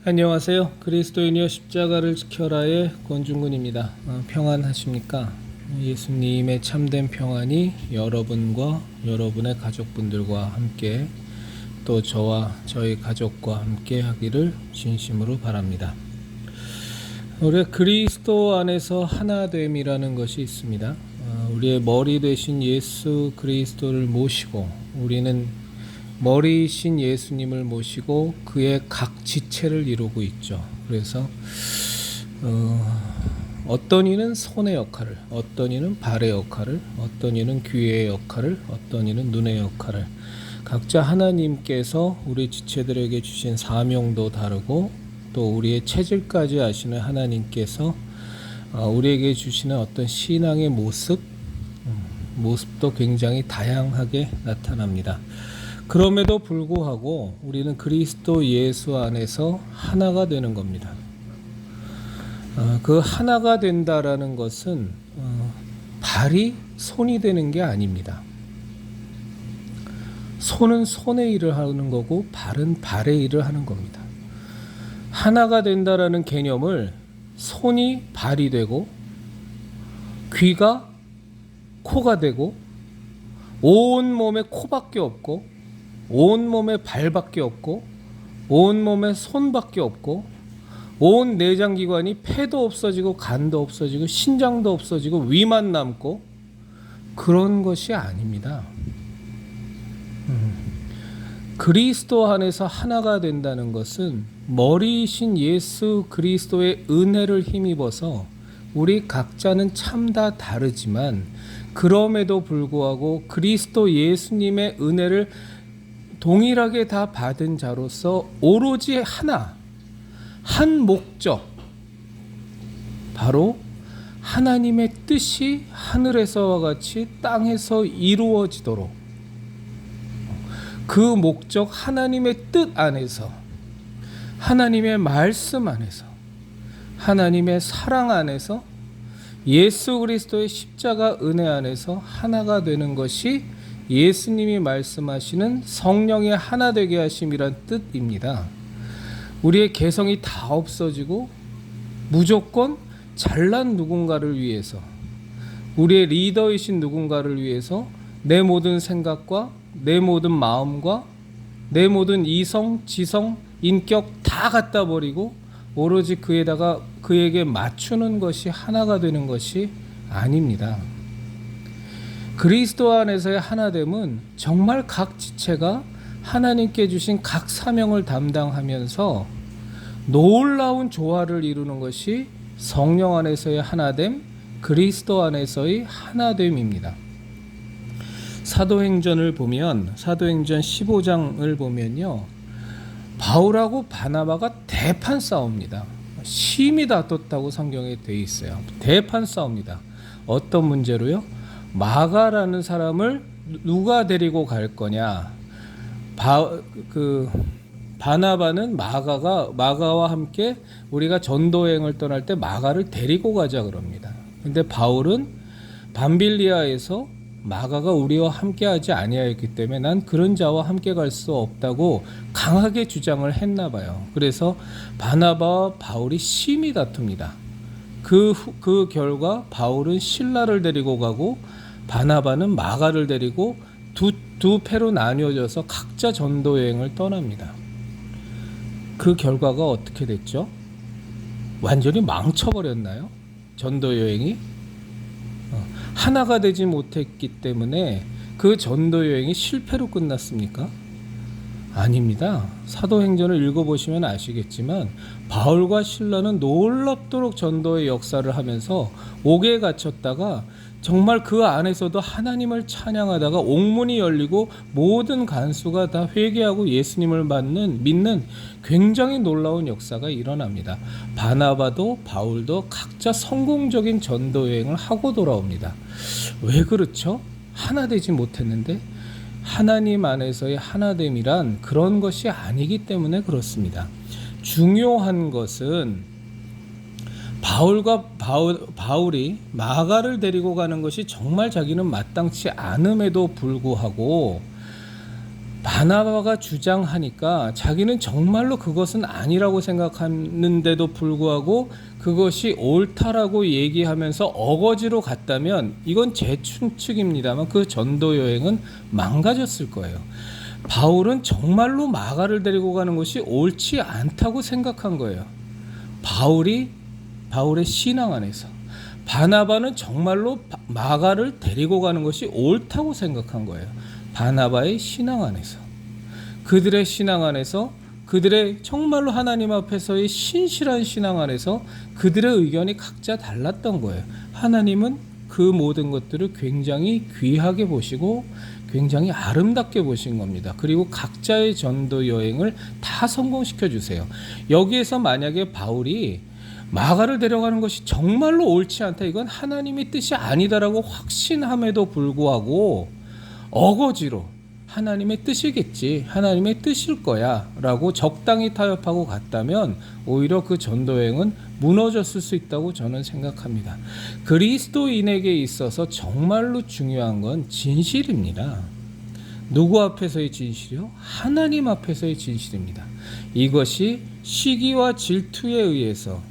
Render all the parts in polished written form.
안녕하세요. 그리스도인이여 십자가를 지켜라의 권중근입니다. 평안하십니까? 예수님의 참된 평안이 여러분과 여러분의 가족분들과 함께 또 저와 저희 가족과 함께 하기를 진심으로 바랍니다. 우리가 그리스도 안에서 하나됨이라는 것이 있습니다. 우리의 머리 되신 예수 그리스도를 모시고 우리는 머리이신 예수님을 모시고 그의 각 지체를 이루고 있죠. 그래서 어떤 이는 손의 역할을, 어떤 이는 발의 역할을, 어떤 이는 귀의 역할을, 어떤 이는 눈의 역할을 각자 하나님께서 우리 지체들에게 주신 사명도 다르고 또 우리의 체질까지 아시는 하나님께서 우리에게 주시는 어떤 신앙의 모습도 굉장히 다양하게 나타납니다. 그럼에도 불구하고 우리는 그리스도 예수 안에서 하나가 되는 겁니다. 그 하나가 된다라는 것은 발이 손이 되는 게 아닙니다. 손은 손의 일을 하는 거고 발은 발의 일을 하는 겁니다. 하나가 된다라는 개념을 손이 발이 되고 귀가 코가 되고 온 몸에 코밖에 없고 온 몸에 발밖에 없고 온 몸에 손밖에 없고 온 내장기관이 폐도 없어지고 간도 없어지고 신장도 없어지고 위만 남고 그런 것이 아닙니다. 그리스도 안에서 하나가 된다는 것은 머리이신 예수 그리스도의 은혜를 힘입어서 우리 각자는 참 다 다르지만 그럼에도 불구하고 그리스도 예수님의 은혜를 동일하게 다 받은 자로서 오로지 한 목적, 바로 하나님의 뜻이 하늘에서와 같이 땅에서 이루어지도록 그 목적 하나님의 뜻 안에서 하나님의 말씀 안에서 하나님의 사랑 안에서 예수 그리스도의 십자가 은혜 안에서 하나가 되는 것이 예수님이 말씀하시는 성령의 하나 되게 하심이란 뜻입니다. 우리의 개성이 다 없어지고 무조건 잘난 누군가를 위해서 우리의 리더이신 누군가를 위해서 내 모든 생각과 내 모든 마음과 내 모든 이성, 지성, 인격 다 갖다 버리고 오로지 그에게 맞추는 것이 하나가 되는 것이 아닙니다. 그리스도 안에서의 하나됨은 정말 각 지체가 하나님께 주신 각 사명을 담당하면서 놀라운 조화를 이루는 것이 성령 안에서의 하나됨, 그리스도 안에서의 하나됨입니다. 사도행전을 보면 사도행전 15장을 보면요, 바울하고 바나바가 대판 싸웁니다. 심히 다퉜다고 성경에 되어 있어요. 대판 싸웁니다. 어떤 문제로요? 마가라는 사람을 누가 데리고 갈 거냐? 바나바는 마가와 함께 우리가 전도여행을 떠날 때 마가를 데리고 가자 그럽니다. 근데 바울은 밤빌리아에서 마가가 우리와 함께하지 아니하였기 때문에 난 그런 자와 함께 갈 수 없다고 강하게 주장을 했나 봐요. 그래서 바나바와 바울이 심히 다툽니다. 그 결과 바울은 실라를 데리고 가고 바나바는 마가를 데리고 두 패로 나뉘어져서 각자 전도 여행을 떠납니다. 그 결과가 어떻게 됐죠? 완전히 망쳐버렸나요? 전도 여행이? 하나가 되지 못했기 때문에 그 전도 여행이 실패로 끝났습니까? 아닙니다. 사도행전을 읽어보시면 아시겠지만 바울과 실라는 놀랍도록 전도의 역사를 하면서 옥에 갇혔다가 정말 그 안에서도 하나님을 찬양하다가 옥문이 열리고 모든 간수가 다 회개하고 예수님을 믿는 굉장히 놀라운 역사가 일어납니다. 바나바도 바울도 각자 성공적인 전도 여행을 하고 돌아옵니다. 왜 그렇죠? 하나 되지 못했는데 하나님 안에서의 하나됨이란 그런 것이 아니기 때문에 그렇습니다. 중요한 것은 바울이 마가를 데리고 가는 것이 정말 자기는 마땅치 않음에도 불구하고 바나바가 주장하니까 자기는 정말로 그것은 아니라고 생각하는데도 불구하고 그것이 옳다라고 얘기하면서 어거지로 갔다면 이건 제 추측입니다만 그 전도 여행은 망가졌을 거예요. 바울은 정말로 마가를 데리고 가는 것이 옳지 않다고 생각한 거예요. 바울의 신앙 안에서. 바나바는 정말로 마가를 데리고 가는 것이 옳다고 생각한 거예요. 바나바의 신앙 안에서. 그들의 신앙 안에서, 그들의 정말로 하나님 앞에서의 신실한 신앙 안에서 그들의 의견이 각자 달랐던 거예요. 하나님은 그 모든 것들을 굉장히 귀하게 보시고 굉장히 아름답게 보신 겁니다. 그리고 각자의 전도 여행을 다 성공시켜 주세요. 여기에서 만약에 바울이 마가를 데려가는 것이 정말로 옳지 않다, 이건 하나님의 뜻이 아니다라고 확신함에도 불구하고 어거지로 하나님의 뜻이겠지, 하나님의 뜻일 거야 라고 적당히 타협하고 갔다면 오히려 그 전도여행은 무너졌을 수 있다고 저는 생각합니다. 그리스도인에게 있어서 정말로 중요한 건 진실입니다. 누구 앞에서의 진실이요? 하나님 앞에서의 진실입니다. 이것이 시기와 질투에 의해서,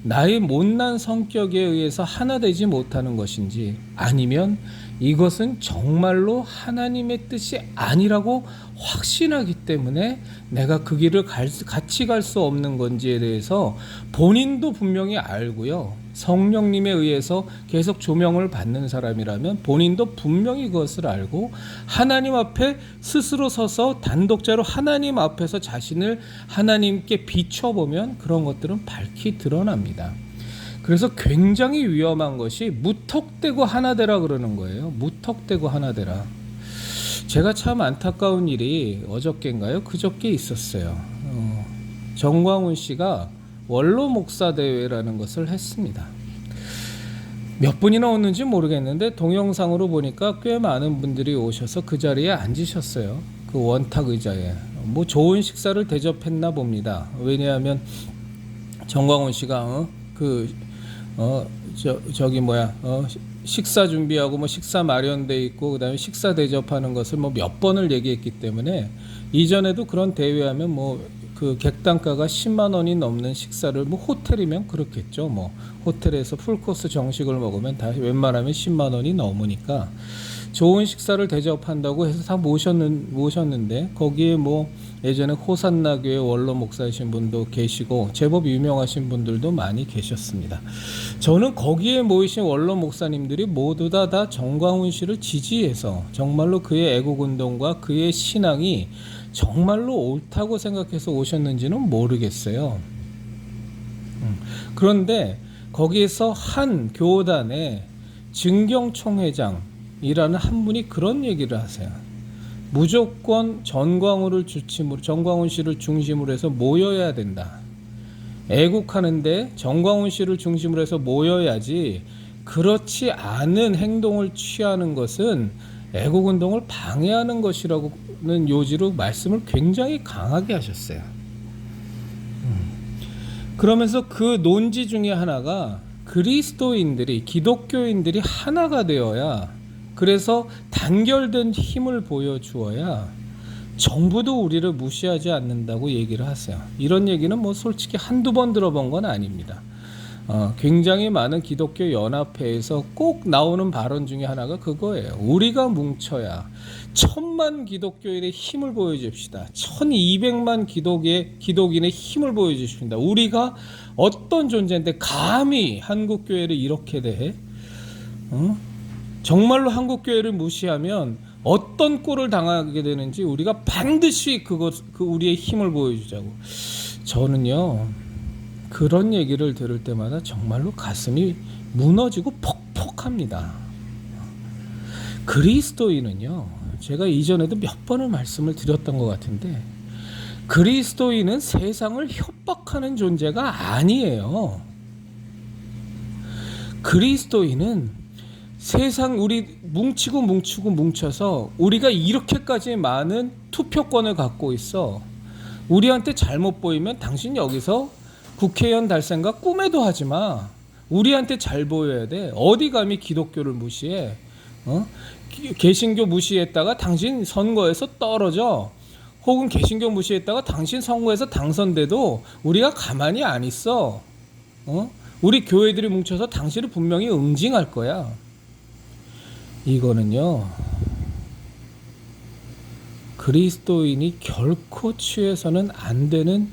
나의 못난 성격에 의해서 하나 되지 못하는 것인지, 아니면 이것은 정말로 하나님의 뜻이 아니라고 확신하기 때문에 내가 그 길을 같이 갈 수 없는 건지에 대해서 본인도 분명히 알고요. 성령님에 의해서 계속 조명을 받는 사람이라면 본인도 분명히 그것을 알고 하나님 앞에 스스로 서서 단독자로 하나님 앞에서 자신을 하나님께 비춰보면 그런 것들은 밝히 드러납니다. 그래서 굉장히 위험한 것이 무턱대고 하나 되라 그러는 거예요. 무턱대고 하나 되라. 제가 참 안타까운 일이 어저께인가요? 그저께 있었어요. 정광훈 씨가 원로 목사 대회라는 것을 했습니다. 몇 분이나 왔는지 모르겠는데 동영상으로 보니까 꽤 많은 분들이 오셔서 그 자리에 앉으셨어요. 그 원탁 의자에. 뭐 좋은 식사를 대접했나 봅니다. 왜냐하면 정광훈 씨가 식사 준비하고 뭐 식사 마련돼 있고 그다음에 식사 대접하는 것을 뭐 몇 번을 얘기했기 때문에 이전에도 그런 대회하면 뭐 그 객단가가 10만 원이 넘는 식사를, 뭐 호텔이면 그렇겠죠. 뭐 호텔에서 풀코스 정식을 먹으면 다 웬만하면 10만 원이 넘으니까 좋은 식사를 대접한다고 해서 다 모셨는데 거기에 뭐 예전에 호산나 교회 원로 목사이신 분도 계시고 제법 유명하신 분들도 많이 계셨습니다. 저는 거기에 모이신 원로 목사님들이 모두 다 정광훈 씨를 지지해서 정말로 그의 애국운동과 그의 신앙이 정말로 옳다고 생각해서 오셨는지는 모르겠어요. 그런데 거기에서 한 교단의 증경총회장이라는 한 분이 그런 얘기를 하세요. 무조건 정광훈 씨를 중심으로 해서 모여야 된다. 애국하는데 정광훈 씨를 중심으로 해서 모여야지, 그렇지 않은 행동을 취하는 것은 애국운동을 방해하는 것이라는 요지로 말씀을 굉장히 강하게 하셨어요. 그러면서 그 논지 중에 하나가 그리스도인들이, 기독교인들이 하나가 되어야, 그래서 단결된 힘을 보여주어야 정부도 우리를 무시하지 않는다고 얘기를 하세요. 이런 얘기는 뭐 솔직히 한두 번 들어본 건 아닙니다. 굉장히 많은 기독교 연합회에서 꼭 나오는 발언 중에 하나가 그거예요. 우리가 뭉쳐야 1000만 기독교인의 힘을 보여줍시다. 1200만 기독인의 힘을 보여주십니다. 우리가 어떤 존재인데 감히 한국교회를 이렇게 대해? 정말로 한국교회를 무시하면 어떤 꼴을 당하게 되는지 우리가 반드시 우리의 힘을 보여주자고. 저는요, 그런 얘기를 들을 때마다 정말로 가슴이 무너지고 퍽퍽합니다. 그리스도인은요, 제가 이전에도 몇 번을 말씀을 드렸던 것 같은데, 그리스도인은 세상을 협박하는 존재가 아니에요. 그리스도인은 세상, 우리 뭉쳐서 우리가 이렇게까지 많은 투표권을 갖고 있어. 우리한테 잘못 보이면 당신 여기서 국회의원 달 생각 꿈에도 하지 마. 우리한테 잘 보여야 돼. 어디 감히 기독교를 무시해? 개신교 무시했다가 당신 선거에서 떨어져. 혹은 개신교 무시했다가 당신 선거에서 당선돼도 우리가 가만히 안 있어. 우리 교회들이 뭉쳐서 당신을 분명히 응징할 거야. 이거는요, 그리스도인이 결코 취해서는 안 되는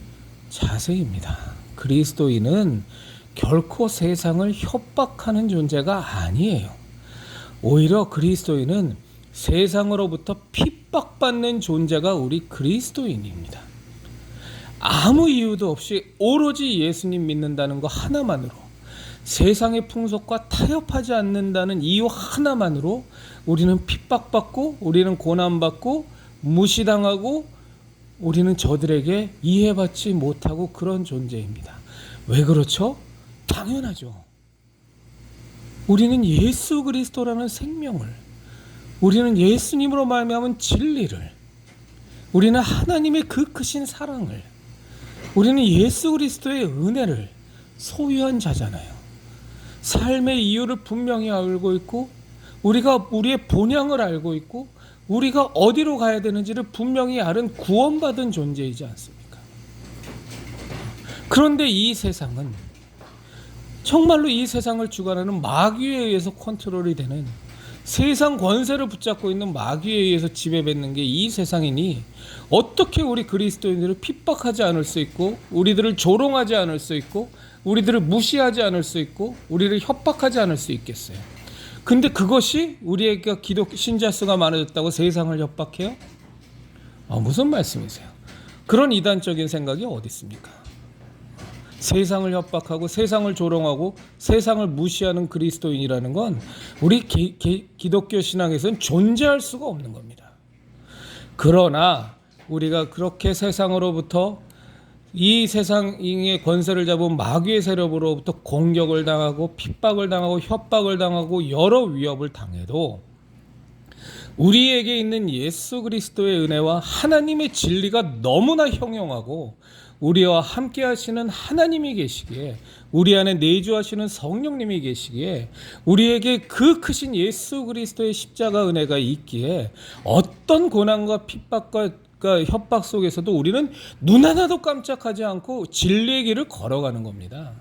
자세입니다. 그리스도인은 결코 세상을 협박하는 존재가 아니에요. 오히려 그리스도인은 세상으로부터 핍박받는 존재가 우리 그리스도인입니다. 아무 이유도 없이 오로지 예수님 믿는다는 거 하나만으로, 세상의 풍속과 타협하지 않는다는 이유 하나만으로 우리는 핍박받고, 우리는 고난받고, 무시당하고, 우리는 저들에게 이해받지 못하고 그런 존재입니다. 왜 그렇죠? 당연하죠. 우리는 예수 그리스도라는 생명을, 우리는 예수님으로 말미암은 진리를, 우리는 하나님의 그 크신 사랑을, 우리는 예수 그리스도의 은혜를 소유한 자잖아요. 삶의 이유를 분명히 알고 있고, 우리가 우리의 본향을 알고 있고, 우리가 어디로 가야 되는지를 분명히 아는 구원받은 존재이지 않습니까? 그런데 이 세상은, 정말로 이 세상을 주관하는 마귀에 의해서 컨트롤이 되는, 세상 권세를 붙잡고 있는 마귀에 의해서 지배받는 게 이 세상이니 어떻게 우리 그리스도인들을 핍박하지 않을 수 있고, 우리들을 조롱하지 않을 수 있고, 우리들을 무시하지 않을 수 있고, 우리를 협박하지 않을 수 있겠어요? 근데 그것이 우리에게 신자 수가 많아졌다고 세상을 협박해요? 무슨 말씀이세요? 그런 이단적인 생각이 어디 있습니까? 세상을 협박하고 세상을 조롱하고 세상을 무시하는 그리스도인이라는 건 우리 기독교 신앙에서는 존재할 수가 없는 겁니다. 그러나 우리가 그렇게 세상으로부터, 이 세상의 권세를 잡은 마귀의 세력으로부터 공격을 당하고 핍박을 당하고 협박을 당하고 여러 위협을 당해도 우리에게 있는 예수 그리스도의 은혜와 하나님의 진리가 너무나 형용하고, 우리와 함께 하시는 하나님이 계시기에, 우리 안에 내주하시는 성령님이 계시기에, 우리에게 그 크신 예수 그리스도의 십자가 은혜가 있기에 어떤 고난과 핍박과 협박 속에서도 우리는 눈 하나도 깜짝하지 않고 진리의 길을 걸어가는 겁니다.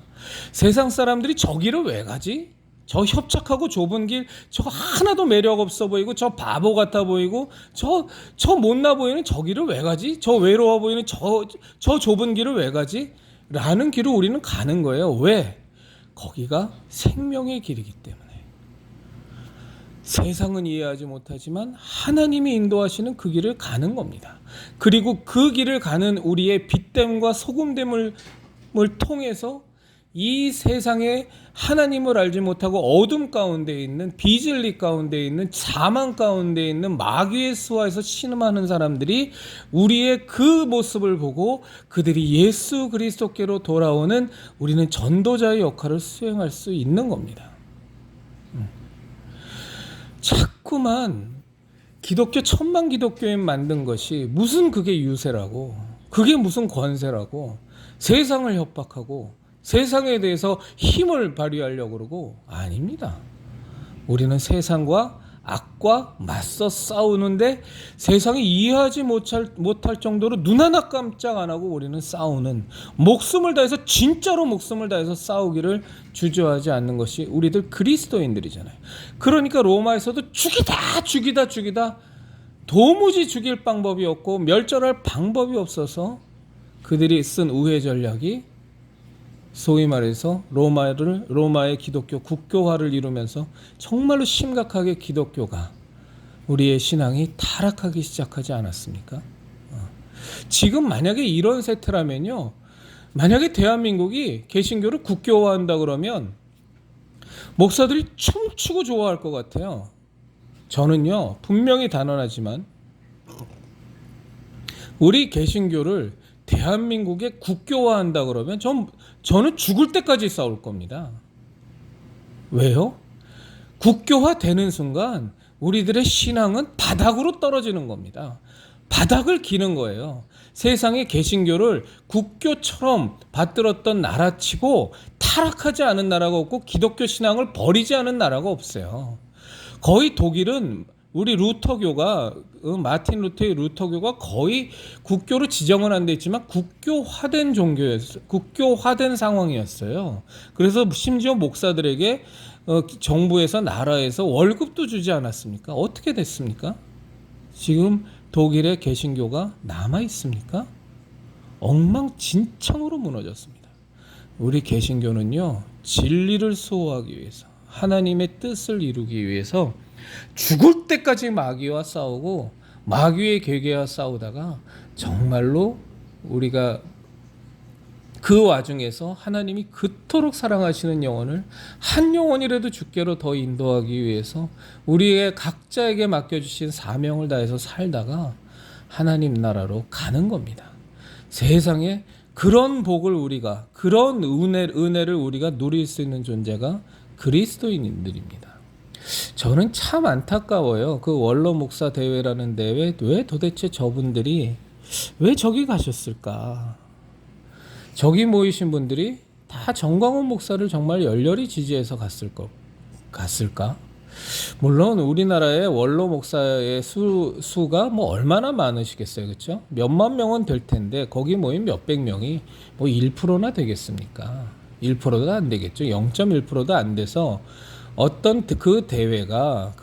세상 사람들이 저 길을 왜 가지? 저 협착하고 좁은 길, 저 하나도 매력 없어 보이고, 저 바보 같아 보이고, 저 못나 보이는 저 길을 왜 가지? 저 외로워 보이는 저 좁은 길을 왜 가지? 라는 길을 우리는 가는 거예요. 왜? 거기가 생명의 길이기 때문에. 세상은 이해하지 못하지만 하나님이 인도하시는 그 길을 가는 겁니다. 그리고 그 길을 가는 우리의 빛됨과 소금됨을 통해서 이 세상에 하나님을 알지 못하고 어둠 가운데 있는, 비진리 가운데 있는, 사망 가운데 있는 마귀의 수하에서 신음하는 사람들이 우리의 그 모습을 보고 그들이 예수 그리스도께로 돌아오는, 우리는 전도자의 역할을 수행할 수 있는 겁니다. 자꾸만 기독교, 천만 기독교인 만든 것이 무슨 그게 유세라고, 그게 무슨 권세라고, 세상을 협박하고 세상에 대해서 힘을 발휘하려고 그러고, 아닙니다. 우리는 세상과 악과 맞서 싸우는데 세상이 이해하지 못할 정도로 눈 하나 깜짝 안 하고 우리는 싸우는, 목숨을 다해서, 진짜로 목숨을 다해서 싸우기를 주저하지 않는 것이 우리들 그리스도인들이잖아요. 그러니까 로마에서도 죽이다 도무지 죽일 방법이 없고 멸절할 방법이 없어서 그들이 쓴 우회 전략이 소위 말해서 로마의 기독교 국교화를 이루면서 정말로 심각하게 기독교가, 우리의 신앙이 타락하기 시작하지 않았습니까? 지금 만약에 이런 세태라면요, 만약에 대한민국이 개신교를 국교화한다 그러면 목사들이 춤추고 좋아할 것 같아요. 저는요, 분명히 단언하지만 우리 개신교를 대한민국에 국교화한다 그러면 저는 죽을 때까지 싸울 겁니다. 왜요? 국교화 되는 순간 우리들의 신앙은 바닥으로 떨어지는 겁니다. 바닥을 기는 거예요. 세상의 개신교를 국교처럼 받들었던 나라치고 타락하지 않은 나라가 없고 기독교 신앙을 버리지 않은 나라가 없어요. 거의 독일은 우리 루터교가 마틴 루터의 루터교가 거의 국교로 지정은 안 돼 있지만 국교화된 종교였어요. 국교화된 상황이었어요. 그래서 심지어 목사들에게 정부에서 나라에서 월급도 주지 않았습니까? 어떻게 됐습니까? 지금 독일의 개신교가 남아 있습니까? 엉망진창으로 무너졌습니다. 우리 개신교는요, 진리를 수호하기 위해서, 하나님의 뜻을 이루기 위해서 죽을 때까지 마귀와 싸우고 마귀의 계계와 싸우다가 정말로 우리가 그 와중에서 하나님이 그토록 사랑하시는 영혼을 한 영혼이라도 주께로 더 인도하기 위해서 우리의 각자에게 맡겨주신 사명을 다해서 살다가 하나님 나라로 가는 겁니다. 세상에 그런 복을 우리가, 그런 은혜를 우리가 누릴 수 있는 존재가 그리스도인들입니다. 저는 참 안타까워요. 그 원로 목사 대회라는 대회, 왜 도대체 저분들이 왜 저기 가셨을까? 저기 모이신 분들이 다 정광훈 목사를 정말 열렬히 지지해서 갔을까? 물론 우리나라의 원로 목사의 수가 뭐 얼마나 많으시겠어요, 그렇죠? 몇만 명은 될 텐데 거기 모인 몇백 명이 뭐 1%나 되겠습니까? 1%도 안 되겠죠. 0.1%도 안 돼서 어떤 그 대회가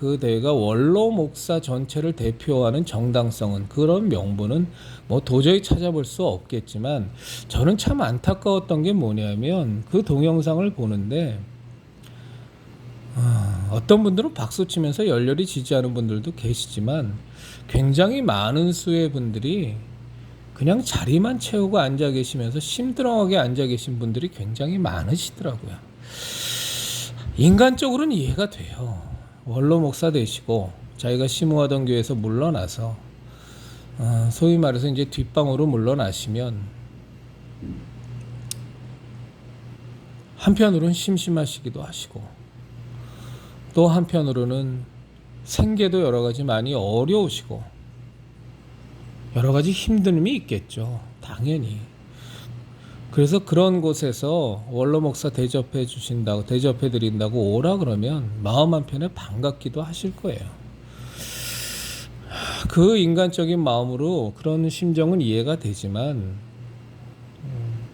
원로 목사 전체를 대표하는 정당성은, 그런 명분은 뭐 도저히 찾아볼 수 없겠지만, 저는 참 안타까웠던 게 뭐냐면 그 동영상을 보는데 어떤 분들은 박수 치면서 열렬히 지지하는 분들도 계시지만 굉장히 많은 수의 분들이 그냥 자리만 채우고 앉아 계시면서 심드렁하게 앉아 계신 분들이 굉장히 많으시더라고요. 인간적으로는 이해가 돼요. 원로 목사 되시고 자기가 심호하던 교회에서 물러나서 소위 말해서 이제 뒷방으로 물러나시면 한편으로는 심심하시기도 하시고 또 한편으로는 생계도 여러 가지 많이 어려우시고 여러 가지 힘듦이 있겠죠. 당연히. 그래서 그런 곳에서 원로 목사 대접해 드린다고 오라 그러면 마음 한편에 반갑기도 하실 거예요. 그 인간적인 마음으로 그런 심정은 이해가 되지만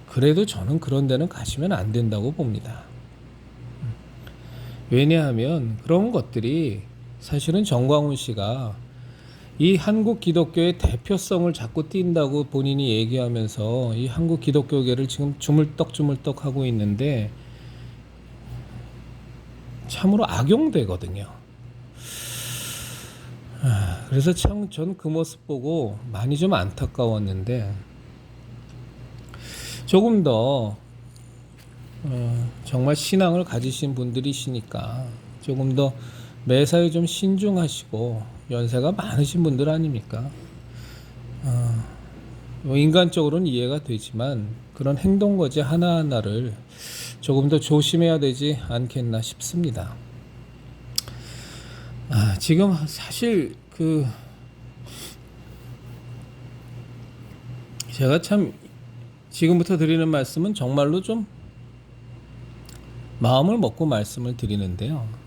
그래도 저는 그런 데는 가시면 안 된다고 봅니다. 왜냐하면 그런 것들이 사실은 정광훈 씨가 이 한국 기독교의 대표성을 자꾸 띈다고 본인이 얘기하면서 이 한국 기독교계를 지금 주물떡 하고 있는데 참으로 악용되거든요. 그래서 참 전 그 모습 보고 많이 좀 안타까웠는데, 조금 더 정말 신앙을 가지신 분들이시니까 조금 더 매사에 좀 신중하시고 연세가 많으신 분들 아닙니까? 인간적으로는 이해가 되지만 그런 행동거지 하나하나를 조금 더 조심해야 되지 않겠나 싶습니다. 지금 사실 제가 참 지금부터 드리는 말씀은 정말로 좀 마음을 먹고 말씀을 드리는데요.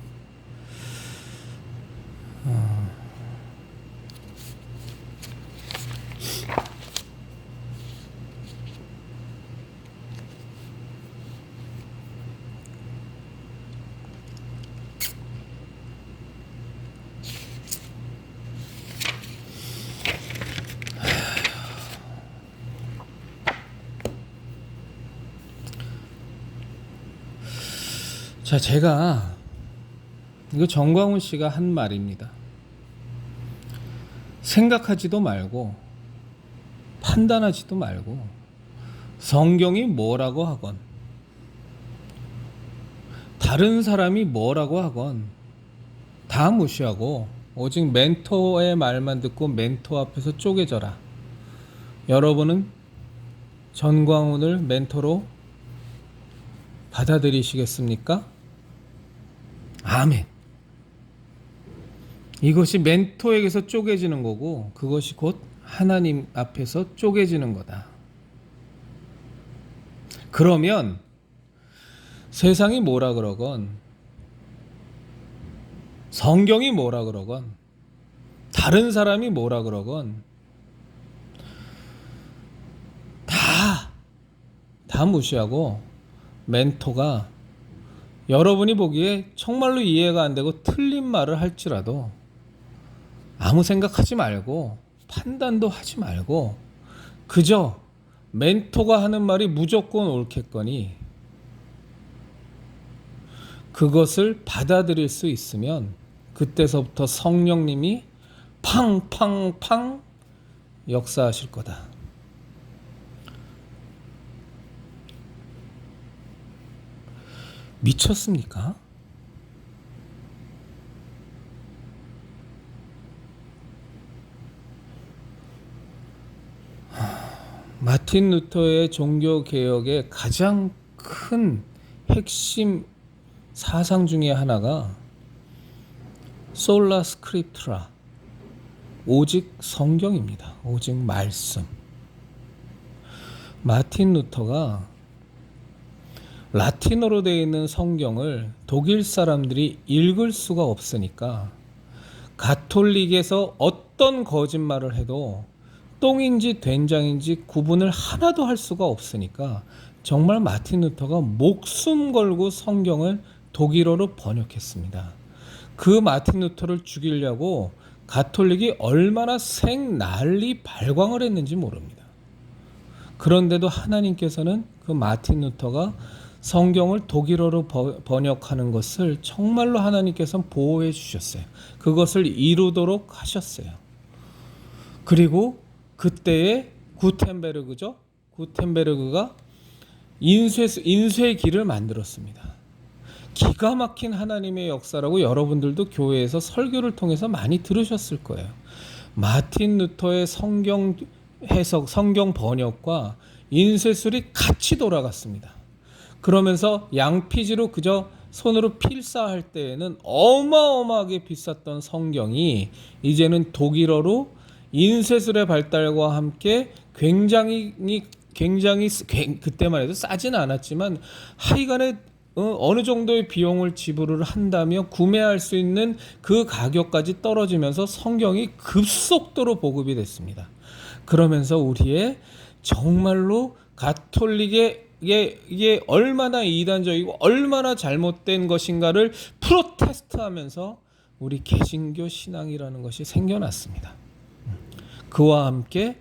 자, 제가 이거 정광훈 씨가 한 말입니다. 생각하지도 말고 판단하지도 말고 성경이 뭐라고 하건 다른 사람이 뭐라고 하건 다 무시하고 오직 멘토의 말만 듣고 멘토 앞에서 쪼개져라. 여러분은 정광훈을 멘토로 받아들이시겠습니까? 아멘. 이것이 멘토에게서 쪼개지는 거고 그것이 곧 하나님 앞에서 쪼개지는 거다. 그러면 세상이 뭐라 그러건 성경이 뭐라 그러건 다른 사람이 뭐라 그러건 다 무시하고 멘토가 여러분이 보기에 정말로 이해가 안 되고 틀린 말을 할지라도 아무 생각하지 말고 판단도 하지 말고 그저 멘토가 하는 말이 무조건 옳겠거니 그것을 받아들일 수 있으면 그때서부터 성령님이 팡팡팡 역사하실 거다. 미쳤습니까? 마틴 루터의 종교개혁의 가장 큰 핵심 사상 중에 하나가 솔라 스크립투라, 오직 성경입니다. 오직 말씀. 마틴 루터가 라틴어로 되어 있는 성경을 독일 사람들이 읽을 수가 없으니까 가톨릭에서 어떤 거짓말을 해도 똥인지 된장인지 구분을 하나도 할 수가 없으니까 정말 마틴 루터가 목숨 걸고 성경을 독일어로 번역했습니다. 그 마틴 루터를 죽이려고 가톨릭이 얼마나 생난리 발광을 했는지 모릅니다. 그런데도 하나님께서는 그 마틴 루터가 성경을 독일어로 번역하는 것을 정말로 하나님께서는 보호해 주셨어요. 그것을 이루도록 하셨어요. 그리고 그때의 구텐베르그죠. 구텐베르그가 인쇄의 길을 만들었습니다. 기가 막힌 하나님의 역사라고 여러분들도 교회에서 설교를 통해서 많이 들으셨을 거예요. 마틴 루터의 성경 해석, 성경 번역과 인쇄술이 같이 돌아갔습니다. 그러면서 양피지로 그저 손으로 필사할 때에는 어마어마하게 비쌌던 성경이 이제는 독일어로 인쇄술의 발달과 함께 굉장히 그때만 해도 싸지는 않았지만 하여간에 어느 정도의 비용을 지불을 한다며 구매할 수 있는 그 가격까지 떨어지면서 성경이 급속도로 보급이 됐습니다. 그러면서 우리의 정말로 가톨릭의 이게 얼마나 이단적이고 얼마나 잘못된 것인가를 프로테스트하면서 우리 개신교 신앙이라는 것이 생겨났습니다. 그와 함께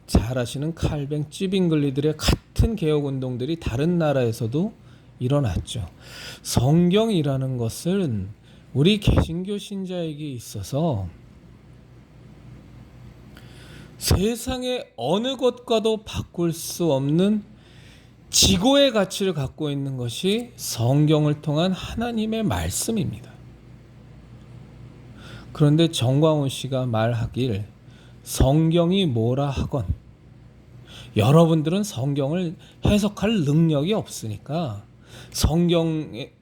잘 아시는 칼뱅, 찌빙글리들의 같은 개혁운동들이 다른 나라에서도 일어났죠. 성경이라는 것은 우리 개신교 신자에게 있어서 세상의 어느 것과도 바꿀 수 없는 지고의 가치를 갖고 있는 것이 성경을 통한 하나님의 말씀입니다. 그런데 정광훈 씨가 말하길 성경이 뭐라 하건 여러분들은 성경을 해석할 능력이 없으니까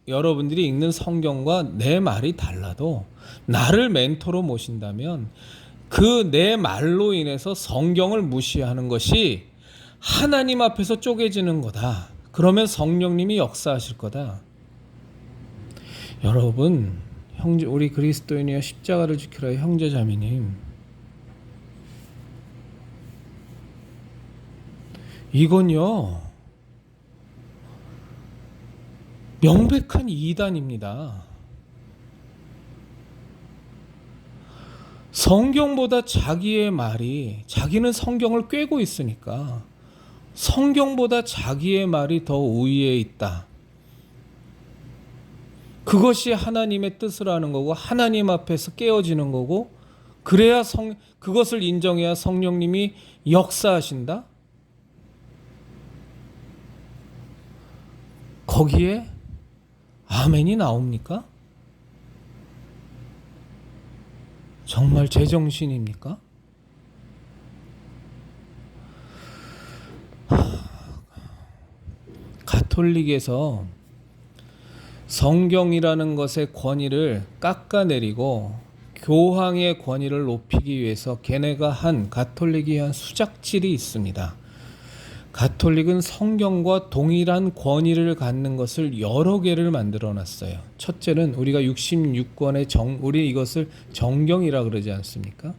여러분들이 읽는 성경과 내 말이 달라도 나를 멘토로 모신다면 그 내 말로 인해서 성경을 무시하는 것이 하나님 앞에서 쪼개지는 거다. 그러면 성령님이 역사하실 거다. 여러분, 형제, 우리 그리스도인이여 십자가를 지키라 형제 자매님, 이건요 명백한 이단입니다. 성경보다 자기의 말이, 자기는 성경을 꿰고 있으니까 성경보다 자기의 말이 더 우위에 있다. 그것이 하나님의 뜻을 아는 거고 하나님 앞에서 깨어지는 거고 그래야 그것을 인정해야 성령님이 역사하신다. 거기에 아멘이 나옵니까? 정말 제정신입니까? 가톨릭에서 성경이라는 것의 권위를 깎아내리고 교황의 권위를 높이기 위해서 걔네가 한 가톨릭이 한 수작질이 있습니다. 가톨릭은 성경과 동일한 권위를 갖는 것을 여러 개를 만들어 놨어요. 첫째는 우리가 66권의 우리 이것을 정경이라 그러지 않습니까?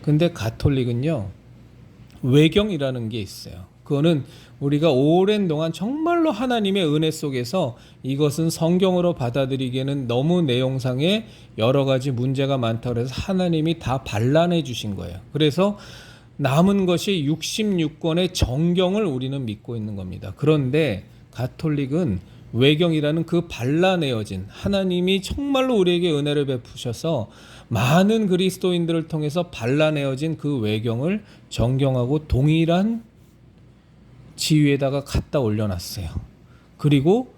근데 가톨릭은요, 외경이라는 게 있어요. 그거는 우리가 오랜 동안 정말로 하나님의 은혜 속에서 이것은 성경으로 받아들이기에는 너무 내용상에 여러 가지 문제가 많다고 해서 하나님이 다 반란해 주신 거예요. 그래서 남은 것이 66권의 정경을 우리는 믿고 있는 겁니다. 그런데 가톨릭은 외경이라는 그 반란해어진 하나님이 정말로 우리에게 은혜를 베푸셔서 많은 그리스도인들을 통해서 반란해어진 그 외경을 정경하고 동일한 지위에다가 갖다 올려놨어요. 그리고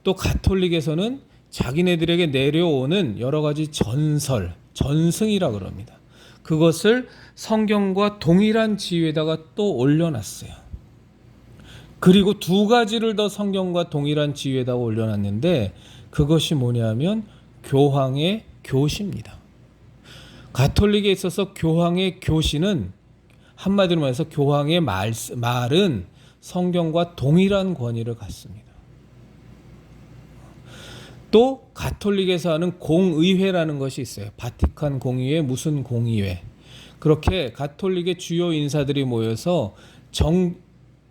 또 가톨릭에서는 자기네들에게 내려오는 여러 가지 전설, 전승이라 그럽니다. 그것을 성경과 동일한 지위에다가 또 올려놨어요. 그리고 두 가지를 더 성경과 동일한 지위에다가 올려놨는데 그것이 뭐냐면 교황의 교시입니다. 가톨릭에 있어서 교황의 교시는 한마디로 말해서 교황의 말은 성경과 동일한 권위를 갖습니다. 또 가톨릭에서 하는 공의회라는 것이 있어요. 바티칸 공의회, 무슨 공의회. 그렇게 가톨릭의 주요 인사들이 모여서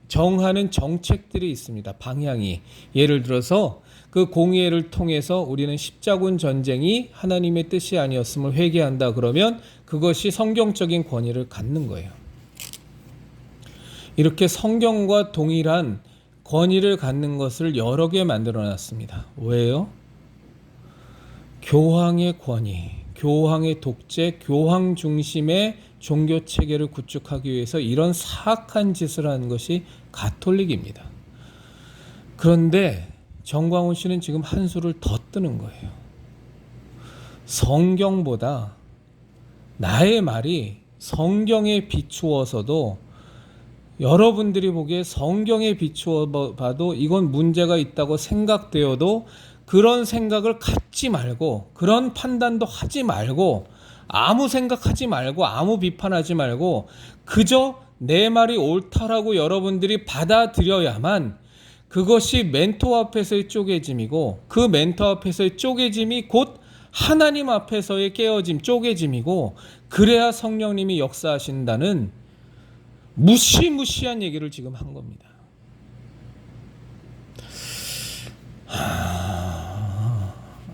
정하는 정책들이 있습니다. 방향이. 예를 들어서 그 공의회를 통해서 우리는 십자군 전쟁이 하나님의 뜻이 아니었음을 회개한다 그러면 그것이 성경적인 권위를 갖는 거예요. 이렇게 성경과 동일한 권위를 갖는 것을 여러 개 만들어 놨습니다. 왜요? 교황의 권위, 교황의 독재, 교황 중심의 종교 체계를 구축하기 위해서 이런 사악한 짓을 하는 것이 가톨릭입니다. 그런데 정광훈 씨는 지금 한 수를 더 뜨는 거예요. 성경보다 나의 말이 성경에 비추어서도 여러분들이 보기에 성경에 비추어 봐도 이건 문제가 있다고 생각되어도 그런 생각을 갖지 말고 그런 판단도 하지 말고 아무 생각하지 말고 아무 비판하지 말고 그저 내 말이 옳다라고 여러분들이 받아들여야만 그것이 멘토 앞에서의 쪼개짐이고 그 멘토 앞에서의 쪼개짐이 곧 하나님 앞에서의 깨어짐, 쪼개짐이고 그래야 성령님이 역사하신다는 무시무시한 얘기를 지금 한 겁니다.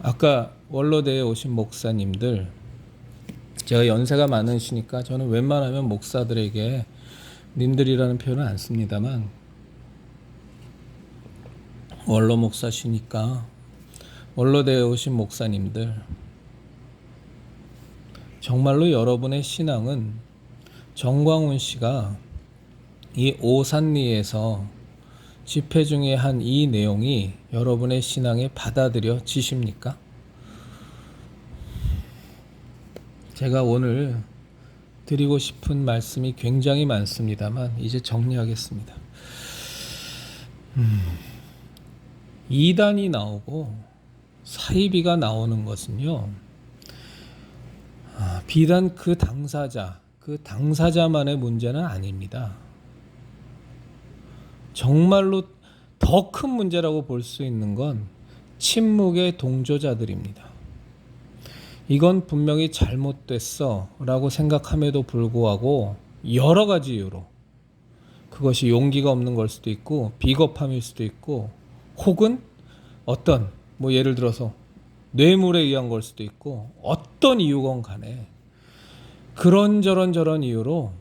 아까 원로대에 오신 목사님들, 제가 연세가 많으시니까 저는 웬만하면 목사들에게 님들이라는 표현은 안 씁니다만 원로 목사시니까 원로대에 오신 목사님들, 정말로 여러분의 신앙은 정광훈 씨가 이 오산리에서 집회 중에 한 이 내용이 여러분의 신앙에 받아들여지십니까? 제가 오늘 드리고 싶은 말씀이 굉장히 많습니다만 이제 정리하겠습니다. 이단이 나오고 사이비가 나오는 것은요, 비단 그 당사자만의 문제는 아닙니다. 정말로 더 큰 문제라고 볼 수 있는 건 침묵의 동조자들입니다. 이건 분명히 잘못됐어 라고 생각함에도 불구하고 여러 가지 이유로, 그것이 용기가 없는 걸 수도 있고 비겁함일 수도 있고 혹은 어떤 예를 들어서 뇌물에 의한 걸 수도 있고 어떤 이유건 간에 그런저런 이유로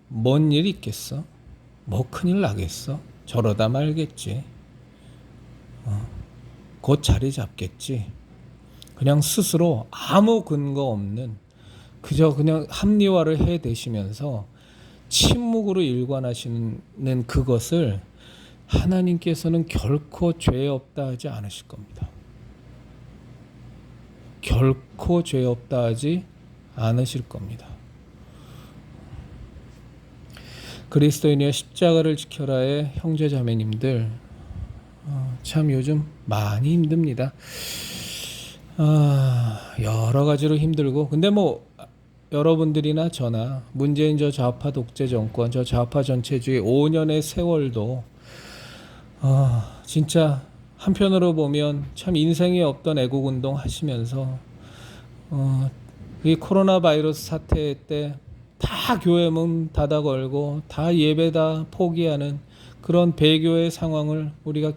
뭔 일 있겠어? 뭐 큰일 나겠어? 저러다 말겠지. 곧 자리 잡겠지. 그냥 스스로 아무 근거 없는 그저 그냥 합리화를 해대시면서 침묵으로 일관하시는 그것을 하나님께서는 결코 죄 없다 하지 않으실 겁니다. 결코 죄 없다 하지 않으실 겁니다. 그리스도인이여 십자가를 지켜라의 형제자매님들, 참 요즘 많이 힘듭니다. 여러 가지로 힘들고, 근데 여러분들이나 저나 문재인 저 좌파 독재 정권, 저 좌파 전체주의 5년의 세월도 진짜 한편으로 보면 참 인생이 없던 애국운동 하시면서 이 코로나 바이러스 사태 때 다 교회 문 닫아 걸고 다 예배 다 포기하는 그런 배교의 상황을 우리가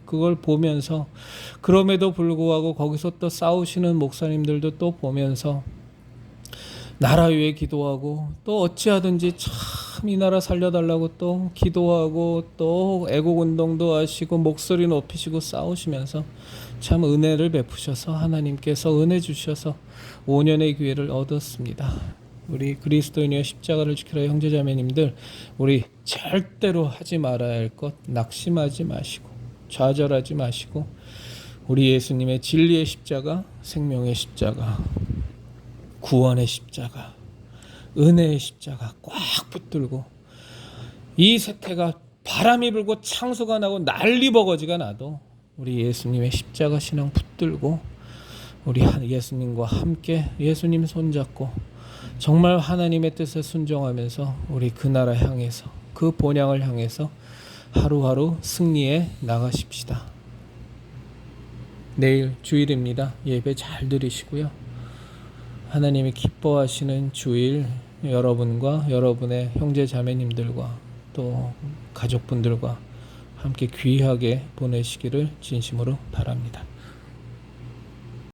그걸 보면서, 그럼에도 불구하고 거기서 또 싸우시는 목사님들도 또 보면서 나라 위에 기도하고 또 어찌하든지 참 이 나라 살려달라고 또 기도하고 또 애국운동도 하시고 목소리 높이시고 싸우시면서 참 은혜를 베푸셔서 하나님께서 은혜 주셔서 5년의 기회를 얻었습니다. 우리 그리스도인의 십자가를 지키라 형제자매님들, 우리 절대로 하지 말아야 할 것 낙심하지 마시고 좌절하지 마시고 우리 예수님의 진리의 십자가, 생명의 십자가, 구원의 십자가, 은혜의 십자가 꽉 붙들고, 이 세태가 바람이 불고 창수가 나고 난리 버거지가 나도 우리 예수님의 십자가 신앙 붙들고 우리 예수님과 함께 예수님 손잡고 정말 하나님의 뜻에 순종하면서 우리 그 나라 향해서, 그 본향을 향해서 하루하루 승리해 나가십시다. 내일 주일입니다. 예배 잘 드리시고요. 하나님이 기뻐하시는 주일, 여러분과 여러분의 형제 자매님들과 또 가족분들과 함께 귀하게 보내시기를 진심으로 바랍니다.